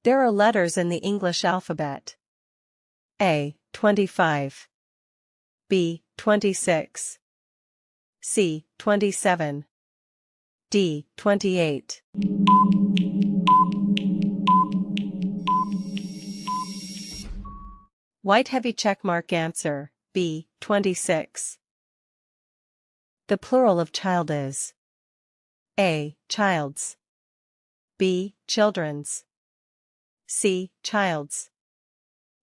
There are letters in the English alphabet. A. 25. B. 26. C. 27. D. 28. White heavy checkmark answer, B. 26. The plural of child is A. Child's. B. Children's. C. Child's.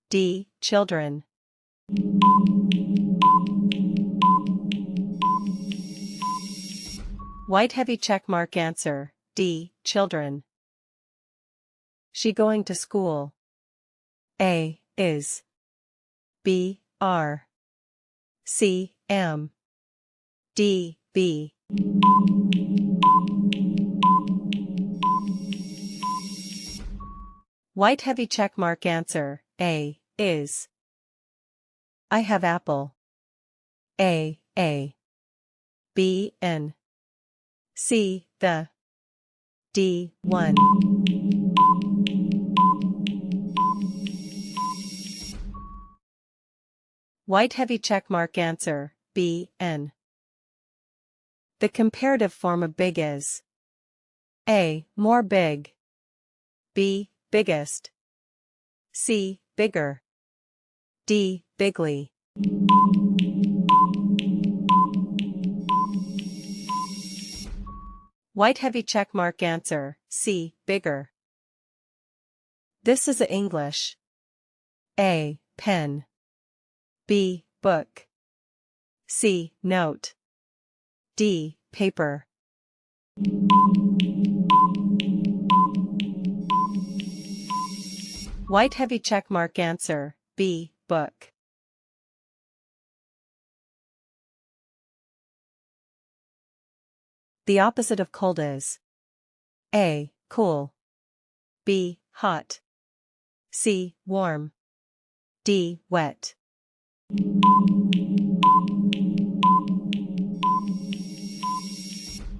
D. Children. White heavy checkmark answer, D. Children. She going to school. A. Is. B. Are. C. Am. D. Be. White heavy checkmark answer, A. Is. I have apple. A. B. N. C. The. D. One. White heavy checkmark answer, B. N. The comparative form of big is A. More big. B. Biggest. C. Bigger. D. Bigly. White heavy checkmark answer, C. Bigger. This is a English. A. Pen. B. Book. C. Note. D. Paper. White heavy checkmark answer, B. Book. The opposite of cold is A. Cool. B. Hot. C. Warm. D. Wet.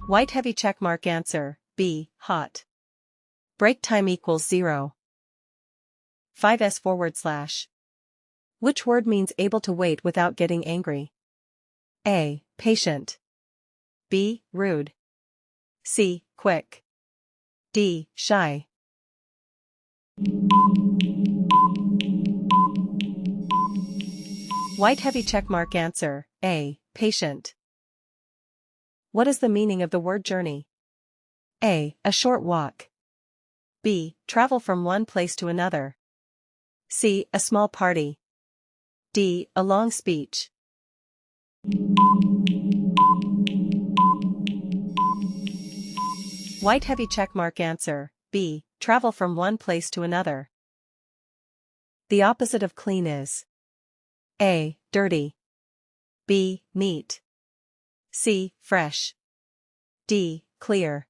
White heavy checkmark answer, B. Hot. Break time equals 0. 5s/. Which word means able to wait without getting angry? A. Patient. B. Rude. C. Quick. D. Shy. White heavy checkmark answer, A. Patient. What is the meaning of the word journey? A. A short walk. B. Travel from one place to another. C. A small party. D. A long speech. White heavy checkmark answer, B. Travel from one place to another. The opposite of clean is A. Dirty. B. Neat. C. Fresh. D. Clear.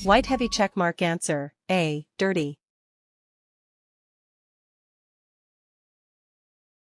White heavy checkmark answer, A. Dirty.